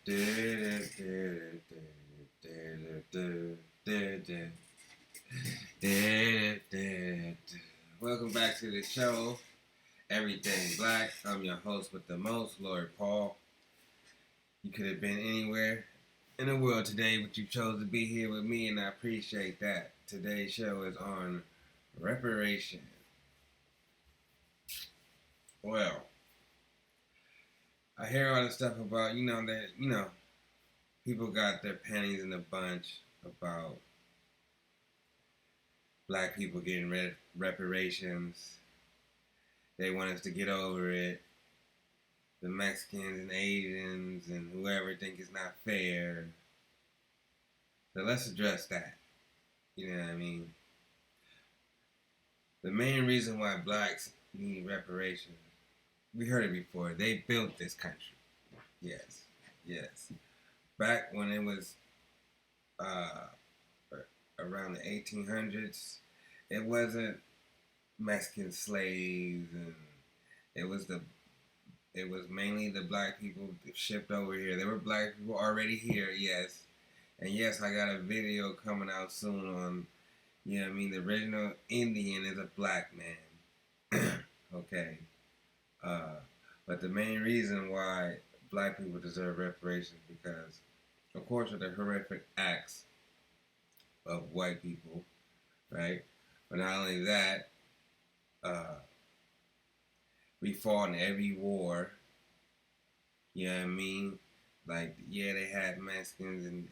Welcome back to the show, Everything Black. I'm your host with the most, Lord Paul. You could have been anywhere in the world today, but you chose to be here with me, and I appreciate that. Today's show is on reparations. Well, I hear all this stuff about, people got their panties in a bunch about black people getting reparations. They want us to get over it. The Mexicans and Asians and whoever think it's not fair. So let's address that. You know what I mean? The main reason why blacks need reparations, we heard it before, they built this country. Yes. Back when it was around the 1800s, it wasn't Mexican slaves, and it was mainly the black people shipped over here. There were black people already here, yes. And yes, I got a video coming out soon on, the original Indian is a black man. Okay. But the main reason why black people deserve reparations because, of course, of the horrific acts of white people, right? But not only that, we fought in every war. You know what I mean? Like, yeah, they had Mexicans and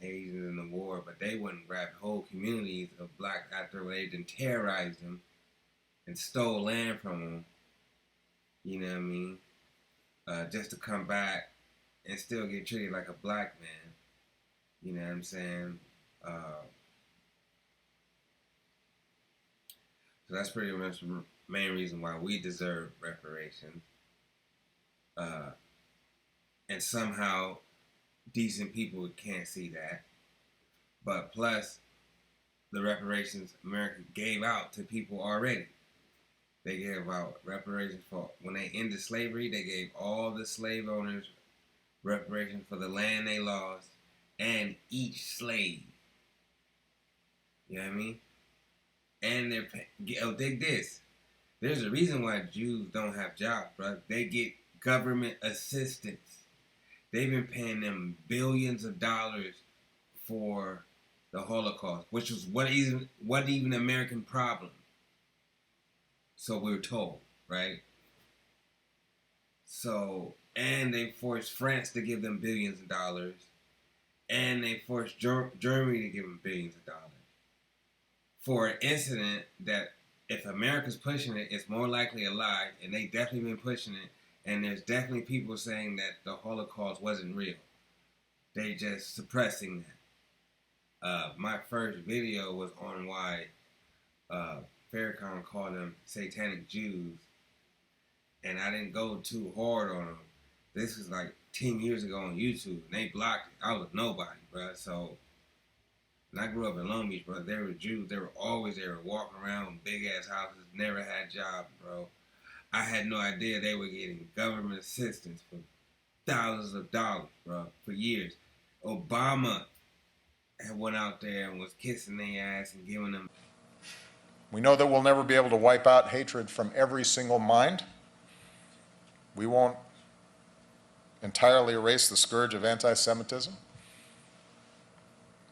Asians in the war, but they wouldn't grab whole communities of black after they didn't terrorize them and stole land from them. You know what I mean? Just to come back and still get treated like a black man. You know what I'm saying? So that's pretty much the main reason why we deserve reparations. And somehow decent people can't see that. But plus, the reparations America gave out to people already. They gave out reparations for, when they ended slavery, they gave all the slave owners reparations for the land they lost and each slave. You know what I mean? And dig this. There's a reason why Jews don't have jobs, bro. They get government assistance. They've been paying them billions of dollars for the Holocaust, which was wasn't even an American problem. So we're told, right? So, and they forced France to give them billions of dollars, and they forced Germany to give them billions of dollars for an incident that if America's pushing it, it's more likely a lie, and they definitely been pushing it, and there's definitely people saying that the Holocaust wasn't real. They just suppressing that. My first video was on why Farrakhan called them satanic Jews, and I didn't go too hard on them. This was like 10 years ago on YouTube, and they blocked it. I was nobody, bro. So, and I grew up in Long Beach, bro. They were Jews. They were always there, walking around in big-ass houses, never had jobs, bro. I had no idea they were getting government assistance for thousands of dollars, bro, for years. Obama had went out there and was kissing their ass and giving them. We know that we'll never be able to wipe out hatred from every single mind. We won't entirely erase the scourge of anti-Semitism.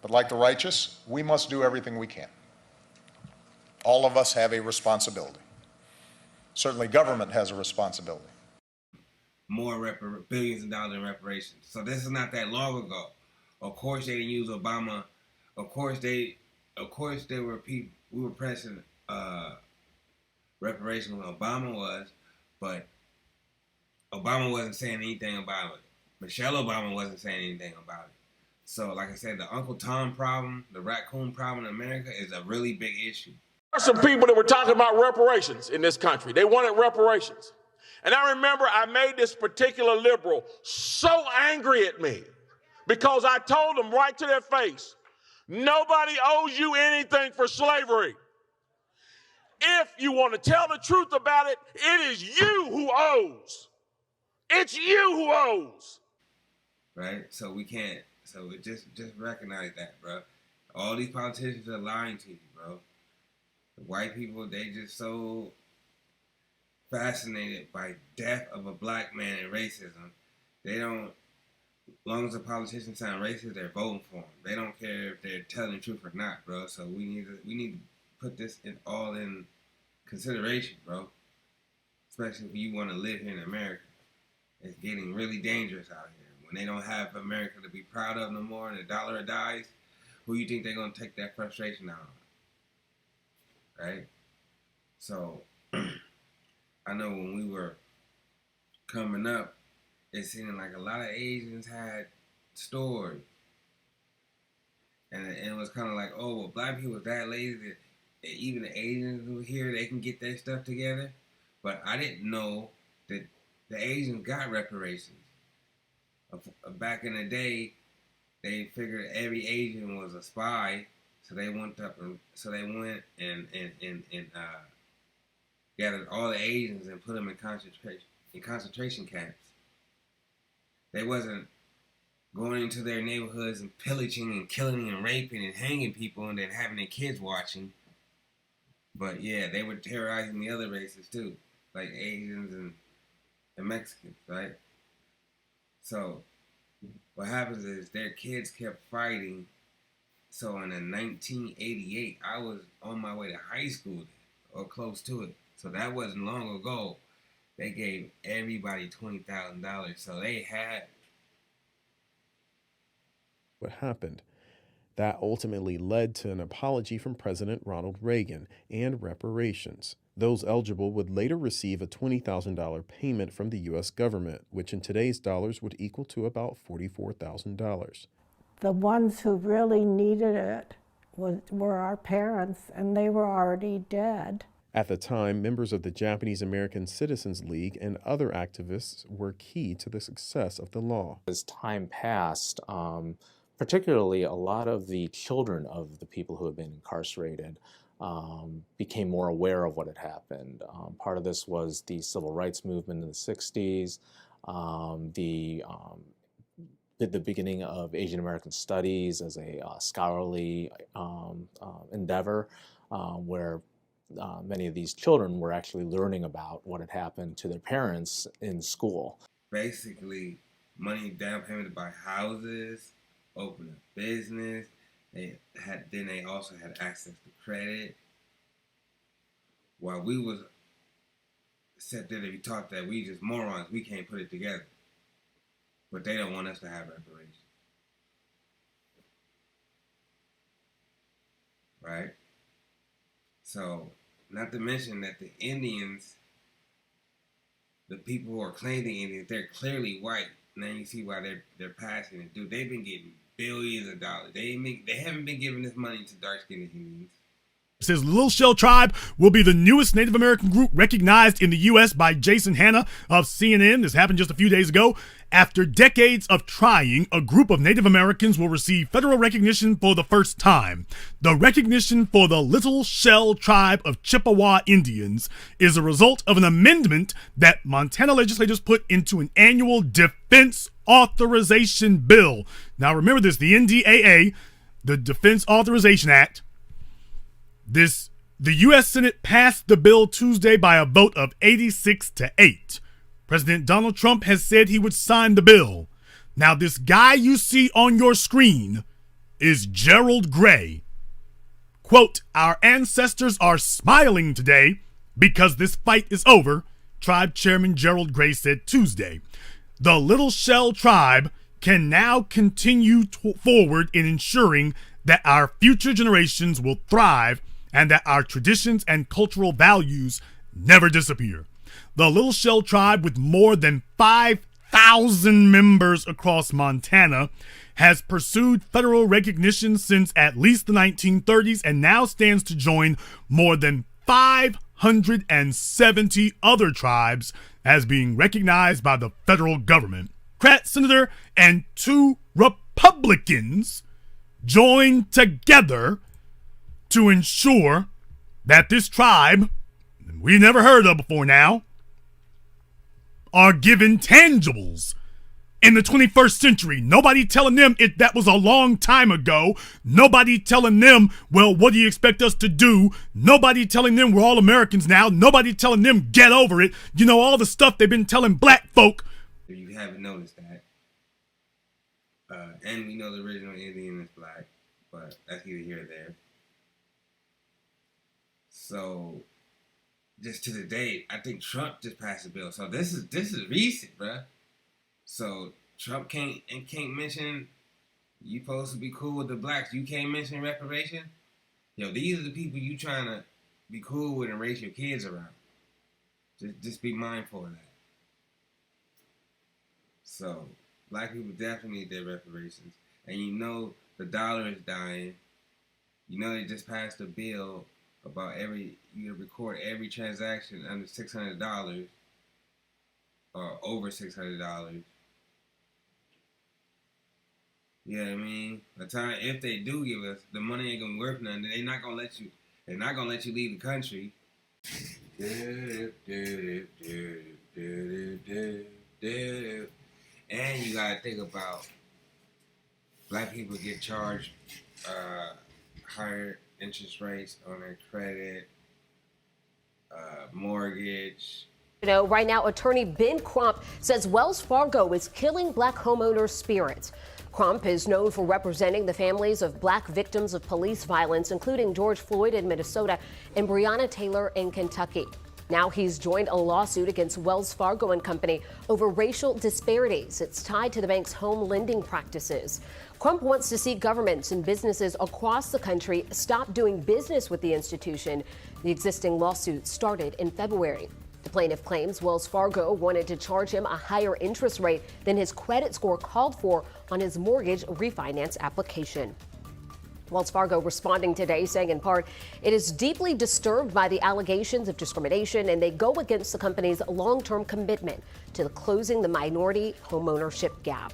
But like the righteous, we must do everything we can. All of us have a responsibility. Certainly government has a responsibility. More billions of dollars in reparations. So this is not that long ago. Of course they didn't use Obama. Of course there were people, we were pressing reparations when Obama was, but Obama wasn't saying anything about it. Michelle Obama wasn't saying anything about it. So like I said, the Uncle Tom problem, the raccoon problem in America is a really big issue. There are some people that were talking about reparations in this country. They wanted reparations. And I remember I made this particular liberal so angry at me because I told them right to their face, nobody owes you anything for slavery. If you want to tell the truth about it, it is you who owes. It's you who owes. right? So we can't. So it just recognize that, bro. All these politicians are lying to you, bro. The white people, they just so fascinated by death of a black man and racism. They don't. As long as a politician sound racist, they're voting for him. They don't care if they're telling the truth or not, bro. So we need to put this all in consideration, bro. Especially if you want to live here in America. It's getting really dangerous out here. When they don't have America to be proud of no more and the dollar dies, who you think they're going to take that frustration out on? Right? So, I know when we were coming up, it seemed like a lot of Asians had stores. And it was kind of like, oh, well, black people was that lazy that even the Asians who were here, they can get their stuff together. But I didn't know that the Asians got reparations. Back in the day, they figured every Asian was a spy, so they went and gathered all the Asians and put them in concentration camps. They wasn't going into their neighborhoods and pillaging and killing and raping and hanging people and then having their kids watching. But yeah, they were terrorizing the other races too, like Asians and Mexicans, right? So what happens is their kids kept fighting. So in 1988, I was on my way to high school or close to it. So that wasn't long ago. They gave everybody $20,000. So they had. What happened? That ultimately led to an apology from President Ronald Reagan and reparations. Those eligible would later receive a $20,000 payment from the U.S. government, which in today's dollars would equal to about $44,000. The ones who really needed it were our parents, and they were already dead. At the time, members of the Japanese American Citizens League and other activists were key to the success of the law. As time passed, particularly a lot of the children of the people who had been incarcerated became more aware of what had happened. Part of this was the civil rights movement in the 60s, the beginning of Asian American studies as a scholarly endeavor, where many of these children were actually learning about what had happened to their parents in school. Basically, money down payment to buy houses, open a business. They also had access to credit. While we was sat there to be taught that we just morons, we can't put it together. But they don't want us to have reparations. Right? So, not to mention that the Indians, the people who are claiming the Indians, they're clearly white. Now you see why they're passing it. Dude, they've been getting billions of dollars. They haven't been giving this money to dark-skinned Indians. It says Little Shell Tribe will be the newest Native American group recognized in the U.S. by Jason Hanna of CNN. This happened just a few days ago. After decades of trying, a group of Native Americans will receive federal recognition for the first time. The recognition for the Little Shell Tribe of Chippewa Indians is a result of an amendment that Montana legislators put into an annual defense authorization bill. Now remember this, the NDAA, the Defense Authorization Act, the U.S. Senate passed the bill Tuesday by a vote of 86-8. President Donald Trump has said he would sign the bill. Now, this guy you see on your screen is Gerald Gray. Quote, "Our ancestors are smiling today because this fight is over," Tribe Chairman Gerald Gray said Tuesday. The Little Shell Tribe can now continue forward in ensuring that our future generations will thrive and that our traditions and cultural values never disappear. The Little Shell Tribe, with more than 5,000 members across Montana, has pursued federal recognition since at least the 1930s and now stands to join more than 570 other tribes as being recognized by the federal government. Democrat senator and 2 Republicans joined together to ensure that this tribe, we never heard of before now, are given tangibles in the 21st century. Nobody telling them that was a long time ago. Nobody telling them, well, what do you expect us to do? Nobody telling them we're all Americans now. Nobody telling them get over it. You know, all the stuff they've been telling black folk. If you haven't noticed that. And we know the original Indian is black, but that's either here or there. So, just to the date, I think Trump just passed a bill. So this is recent, bruh. So Trump can't mention you supposed to be cool with the blacks. You can't mention reparation. Yo, these are the people you trying to be cool with and raise your kids around. Just be mindful of that. So black people definitely need their reparations. And you know the dollar is dying. You know they just passed a bill about you record every transaction under $600 or over $600. You know what I mean? The time if they do give us the money ain't gonna be worth nothing. They're not gonna let you leave the country. And you gotta think about black people get charged higher interest rates on their credit, mortgage. You know, right now, attorney Ben Crump says Wells Fargo is killing black homeowners' spirits. Crump is known for representing the families of black victims of police violence, including George Floyd in Minnesota and Breonna Taylor in Kentucky. Now he's joined a lawsuit against Wells Fargo and Company over racial disparities. It's tied to the bank's home lending practices. Crump wants to see governments and businesses across the country stop doing business with the institution. The existing lawsuit started in February. The plaintiff claims Wells Fargo wanted to charge him a higher interest rate than his credit score called for on his mortgage refinance application. Wells Fargo responding today, saying in part, it is deeply disturbed by the allegations of discrimination and they go against the company's long-term commitment to closing the minority homeownership gap.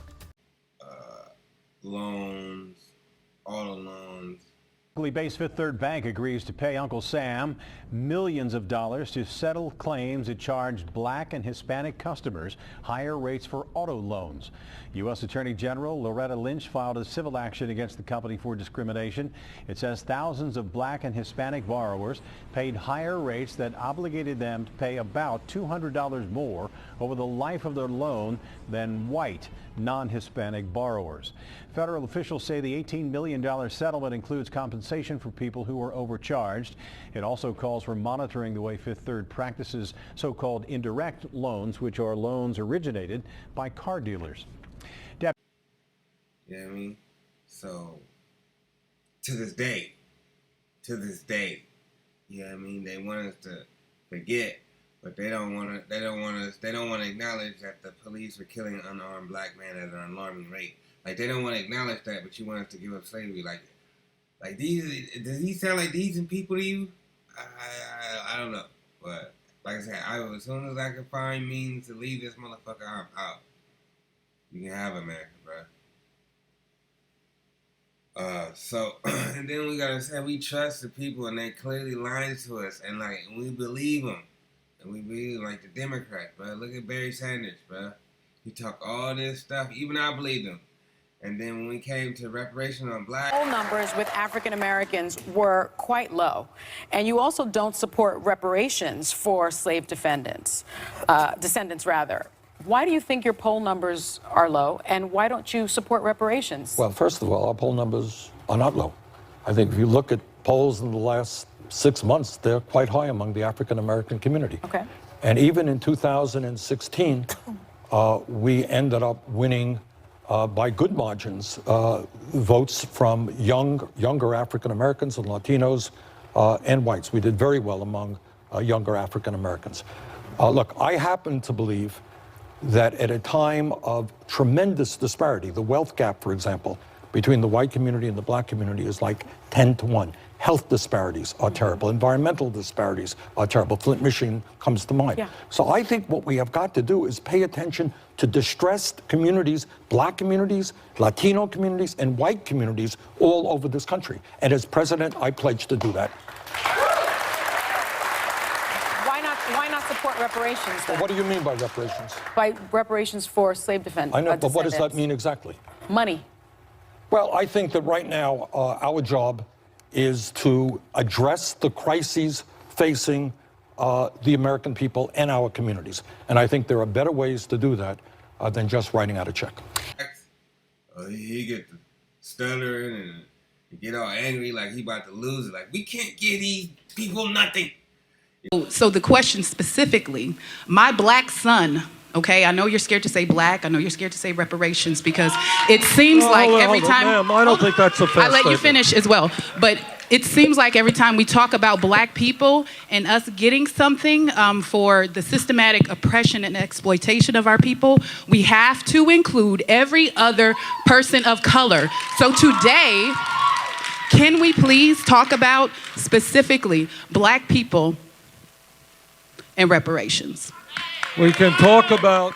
Loans, auto loans. Based Fifth Third Bank agrees to pay Uncle Sam millions of dollars to settle claims it charged black and Hispanic customers higher rates for auto loans. U.S. Attorney General Loretta Lynch filed a civil action against the company for discrimination. It says thousands of black and Hispanic borrowers paid higher rates that obligated them to pay about $200 more over the life of their loan than white, non-Hispanic borrowers. Federal officials say the $18 million settlement includes compensation for people who were overcharged. It also calls for monitoring the way Fifth Third practices so-called indirect loans, which are loans originated by car dealers. You know what I mean? So, to this day, you know what I mean? They want us to forget, but they don't want to acknowledge that the police were killing an unarmed black man at an alarming rate. Like, they don't want to acknowledge that, but you want us to give up slavery. Like does he sound like decent people to you? I don't know. But, like I said, as soon as I can find means to leave this motherfucker, I'm out. You can have America, bro. And then we gotta say we trust the people and they clearly lying to us and we believe them. And we believe like the Democrats, bro. Look at Barry Sanders, bro. He talk all this stuff, even I believed him. And then when we came to reparation on black... Poll numbers with African Americans were quite low. And you also don't support reparations for slave descendants. Why do you think your poll numbers are low, and why don't you support reparations? Well, first of all, our poll numbers are not low. I think if you look at polls in the last 6 months, they're quite high among the African American community. Okay. And even in 2016, we ended up winning by good margins votes from younger African Americans and Latinos and whites. We did very well among younger African Americans. Look, I happen to believe that at a time of tremendous disparity, the wealth gap, for example, between the white community and the black community is like 10 to 1. Health disparities are terrible. Environmental disparities are terrible. Flint, Michigan comes to mind. Yeah. So I think what we have got to do is pay attention to distressed communities, black communities, Latino communities, and white communities all over this country. And as president, I pledge to do that. Why not support reparations, then. What do you mean by reparations? By reparations for slave defendants. I know, but what does that mean exactly? Money. Well, I think that right now our job is to address the crises facing the American people and our communities. And I think there are better ways to do that than just writing out a check. He get the stuttering and get all angry like he about to lose it. Like, we can't give these people nothing. So the question specifically, my black son, okay, I know you're scared to say black, I know you're scared to say reparations because it seems like every time... Ma'am, I don't think that's a fair I'll let you finish as well. But it seems like every time we talk about black people and us getting something for the systematic oppression and exploitation of our people, we have to include every other person of color. So today, can we please talk about specifically black people and reparations? We can talk about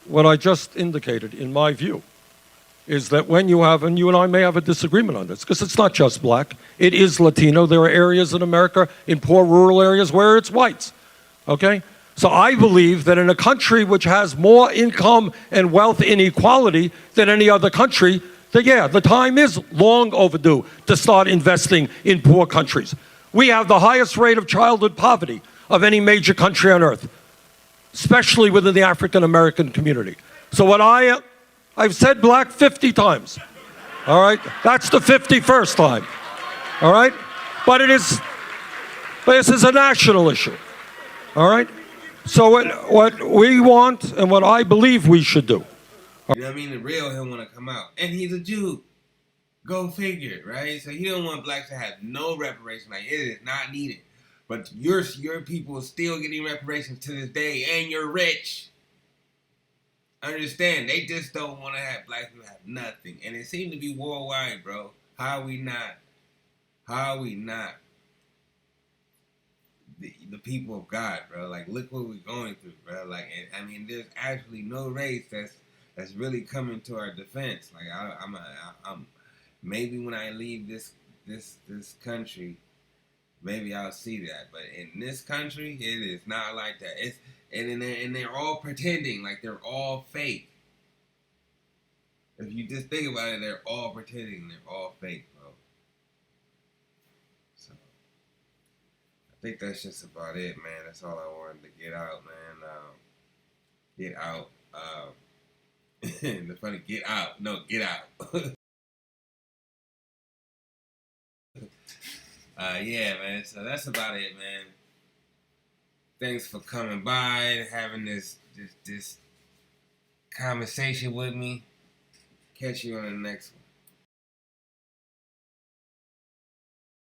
what I just indicated, in my view, is that when you have, and you and I may have a disagreement on this, because it's not just black, it is Latino. There are areas in America, in poor rural areas, where it's whites, okay? So I believe that in a country which has more income and wealth inequality than any other country, that yeah, the time is long overdue to start investing in poor countries. We have the highest rate of childhood poverty of any major country on earth, especially within the African American community. So what I've said black 50 times, all right? That's the 51st time, all right? But this is a national issue, all right? So what we want and what I believe we should do. You know what I mean? The real him want to come out. And he's a Jew. Go figure, right? So he don't want blacks to have no reparation. Like, it is not needed. But your people are still getting reparations to this day, and you're rich. Understand, they just don't want to have black people have nothing. And it seems to be worldwide, bro. How are we not? How are we not the people of God, bro? Like, look what we're going through, bro. Like, I mean, there's actually no race that's really coming to our defense. Like, I'm maybe when I leave this country, maybe I'll see that. But in this country, it is not like that. And they're all pretending like they're all fake. If you just think about it, they're all pretending they're all fake, bro. So I think that's just about it, man. That's all I wanted to get out, man. Get out. The funny, get out. No, get out. Yeah, man. So that's about it, man. Thanks for coming by and having this conversation with me. Catch you on the next one.